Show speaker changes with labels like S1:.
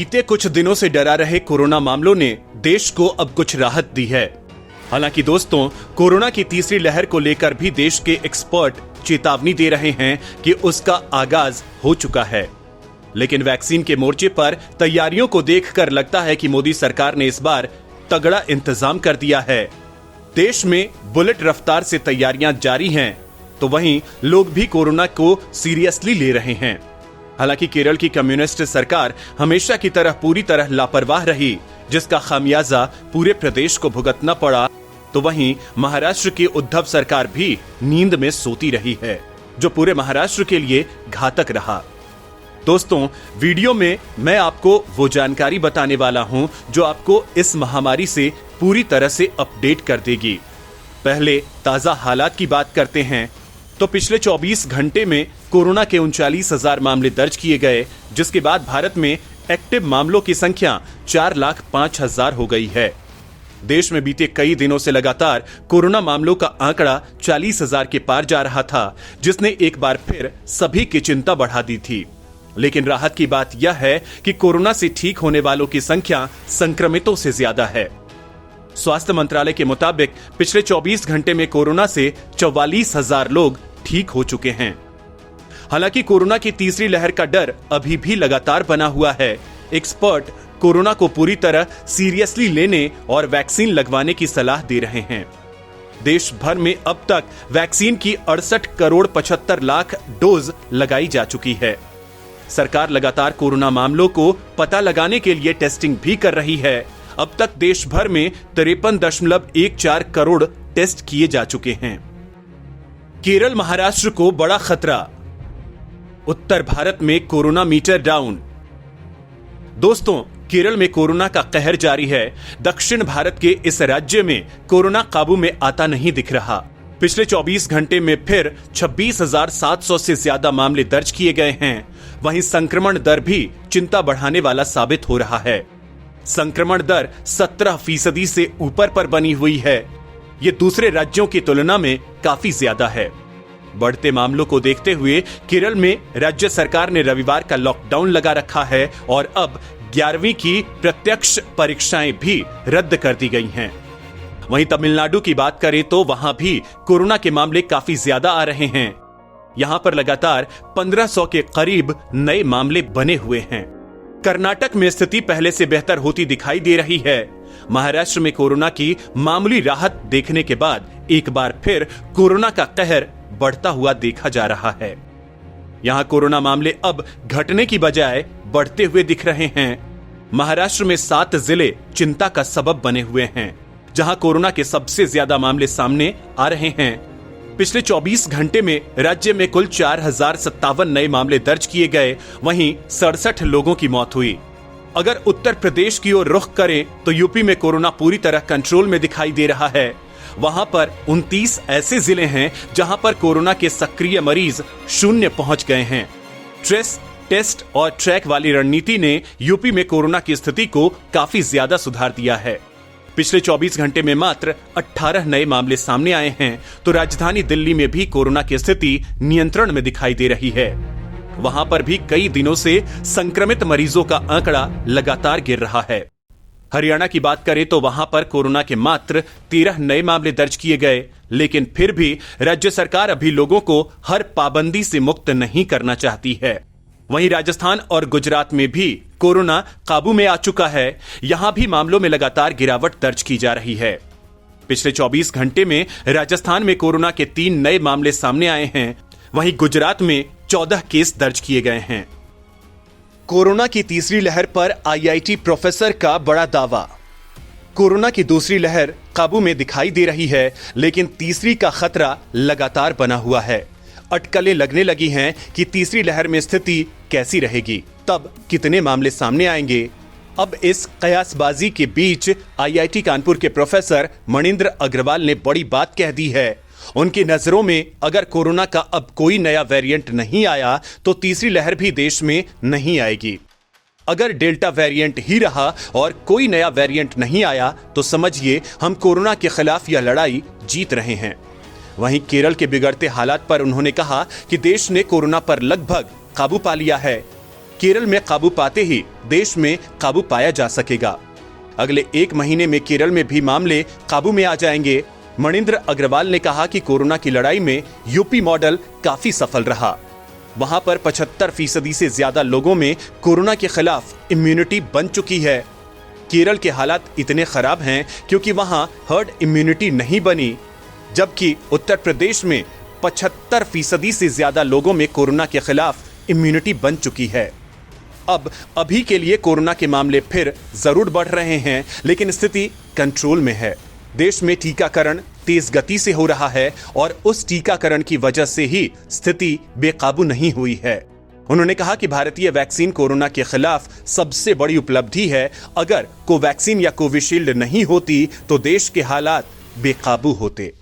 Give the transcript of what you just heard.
S1: बीते कुछ दिनों से डरा रहे कोरोना मामलों ने देश को अब कुछ राहत दी है। हालांकि दोस्तों, कोरोना की तीसरी लहर को लेकर भी देश के एक्सपर्ट चेतावनी दे रहे हैं कि उसका आगाज हो चुका है। लेकिन वैक्सीन के मोर्चे पर तैयारियों को देखकर लगता है कि मोदी सरकार ने इस बार तगड़ा इंतजाम कर दिया है। देश में बुलेट रफ्तार से तैयारियां जारी हैं, तो वहीं लोग भी कोरोना को सीरियसली ले रहे हैं। हालांकि केरल की कम्युनिस्ट सरकार हमेशा की तरह पूरी तरह लापरवाह रही, जिसका खामियाजा पूरे प्रदेश को भुगतना पड़ा, तो वहीं महाराष्ट्र की उद्धव सरकार भी नींद में सोती रही है, जो पूरे महाराष्ट्र के लिए घातक रहा। दोस्तों, वीडियो में मैं आपको वो जानकारी बताने वाला हूं जो आपको इस महामारी से पूरी तरह से अपडेट कर देगी। पहले ताजा हालात की बात करते हैं तो पिछले 24 घंटे में कोरोना के 39,000 मामले दर्ज किए गए, जिसके बाद भारत में एक्टिव मामलों की संख्या 4,05,000 हो गई है। देश में बीते कई दिनों से लगातार कोरोना मामलों का आंकड़ा 40,000 के पार जा रहा था, जिसने एक बार फिर सभी की चिंता बढ़ा दी थी। लेकिन राहत की बात यह है कि कोरोना से ठीक होने वालों की संख्या संक्रमितों से ज्यादा है। स्वास्थ्य मंत्रालय के मुताबिक पिछले 24 घंटे में कोरोना से 44,000 लोग ठीक हो चुके हैं। हालांकि कोरोना की तीसरी लहर का डर अभी भी लगातार बना हुआ है। एक्सपर्ट कोरोना को पूरी तरह सीरियसली लेने और वैक्सीन लगवाने की सलाह दे रहे हैं। देश भर में अब तक वैक्सीन की 68 करोड़ 75 लाख डोज लगाई जा चुकी है। सरकार लगातार कोरोना मामलों को पता लगाने के लिए टेस्टिंग भी कर रही है। अब तक देश भर में 53.14 करोड़ टेस्ट किए जा चुके हैं। केरल महाराष्ट्र को बड़ा खतरा, उत्तर भारत में कोरोना मीटर डाउन। दोस्तों, केरल में कोरोना का कहर जारी है। दक्षिण भारत के इस राज्य में कोरोना काबू में आता नहीं दिख रहा। पिछले 24 घंटे में फिर 26,700 से ज्यादा मामले दर्ज किए गए हैं। वहीं संक्रमण दर भी चिंता बढ़ाने वाला साबित हो रहा है। संक्रमण दर 17% से ऊपर पर बनी हुई है। ये दूसरे राज्यों की तुलना में काफी ज्यादा है। बढ़ते मामलों को देखते हुए केरल में राज्य सरकार ने रविवार का लॉकडाउन लगा रखा है और अब 11वीं की प्रत्यक्ष परीक्षाएं भी रद्द कर दी गई हैं। वहीं तमिलनाडु की बात करें तो वहां भी कोरोना के मामले काफी ज्यादा आ रहे हैं। यहां पर लगातार 1500 के करीब नए मामले बने हुए हैं। कर्नाटक में स्थिति पहले से बेहतर होती दिखाई दे रही है। महाराष्ट्र में कोरोना की मामूली राहत देखने के बाद एक बार फिर कोरोना का कहर बढ़ता हुआ देखा जा रहा है। यहां कोरोना मामले अब घटने की बजाय बढ़ते हुए दिख रहे हैं। महाराष्ट्र में 7 जिले चिंता का सबब बने हुए हैं, जहां कोरोना के सबसे ज्यादा मामले सामने आ रहे हैं। पिछले 24 घंटे में राज्य में कुल 4,057 नए मामले दर्ज किए गए, वहीं 67 लोगों की मौत हुई। अगर उत्तर प्रदेश की ओर रुख करें तो यूपी में कोरोना पूरी तरह कंट्रोल में दिखाई दे रहा है। वहां पर 29 ऐसे जिले हैं जहां पर कोरोना के सक्रिय मरीज 0 पहुंच गए हैं। ट्रेस, टेस्ट और ट्रैक वाली रणनीति ने यूपी में कोरोना की स्थिति को काफी ज्यादा सुधार दिया है। पिछले 24 घंटे में मात्र 18 नए मामले सामने आए हैं, तो राजधानी दिल्ली में भी कोरोना की स्थिति नियंत्रण में दिखाई दे रही है। वहां पर भी कई दिनों से संक्रमित मरीजों का आंकड़ा लगातार गिर रहा है। हरियाणा की बात करें तो वहां पर कोरोना के मात्र 13 नए मामले दर्ज किए गए, लेकिन फिर भी राज्य सरकार अभी लोगों को हर पाबंदी से मुक्त नहीं करना चाहती है। वहीं राजस्थान और गुजरात में भी कोरोना काबू में आ चुका है। यहां भी मामलों में लगातार गिरावट दर्ज की जा रही है। पिछले 24 घंटे में राजस्थान में कोरोना के 3 नए मामले सामने आए हैं। वहीं गुजरात में 14 केस दर्ज किए गए हैं। कोरोना की तीसरी लहर पर आईआईटी प्रोफेसर का बड़ा दावा। कोरोना की दूसरी लहर काबू में दिखाई दे रही है, लेकिन तीसरी का खतरा लगातार बना हुआ है। अटकलें लगने लगी हैं कि तीसरी लहर में स्थिति कैसी रहेगी, तब कितने मामले सामने आएंगे। अब इस कयासबाजी के बीच आईआईटी कानपुर के प्रोफेसर मणिंद्र अग्रवाल ने बड़ी बात कह दी है। उनकी नजरों में अगर कोरोना का अब कोई नया वेरिएंट नहीं आया तो तीसरी लहर भी देश में नहीं आएगी। अगर डेल्टा वेरिएंट ही रहा और कोई नया वेरिएंट नहीं आया तो समझिए हम कोरोना के खिलाफ यह लड़ाई जीत रहे हैं। वहीं केरल के बिगड़ते हालात पर उन्होंने कहा कि देश ने कोरोना पर लगभग काबू पा लिया है। केरल में काबू पाते ही देश में काबू पाया जा सकेगा। अगले 1 महीने में केरल में भी मामले काबू में आ जाएंगे। मणिंद्र अग्रवाल ने कहा कि कोरोना की लड़ाई में यूपी मॉडल काफी सफल रहा। वहां पर 75% से ज्यादा लोगों में कोरोना के खिलाफ इम्यूनिटी बन चुकी है। केरल के हालात इतने खराब हैं क्योंकि वहां हर्ड इम्यूनिटी नहीं बनी, जबकि उत्तर प्रदेश में 75% से ज्यादा लोगों में कोरोना के खिलाफ इम्यूनिटी बन चुकी है। अब अभी के लिए कोरोना के मामले फिर जरूर बढ़ रहे हैं, लेकिन स्थिति कंट्रोल में है। देश में टीकाकरण तेज गति से हो रहा है और उस टीकाकरण की वजह से ही स्थिति बेकाबू नहीं हुई है। उन्होंने कहा कि भारतीय वैक्सीन कोरोना के खिलाफ सबसे बड़ी उपलब्धि है। अगर कोवैक्सीन या कोविशील्ड नहीं होती तो देश के हालात बेकाबू होते।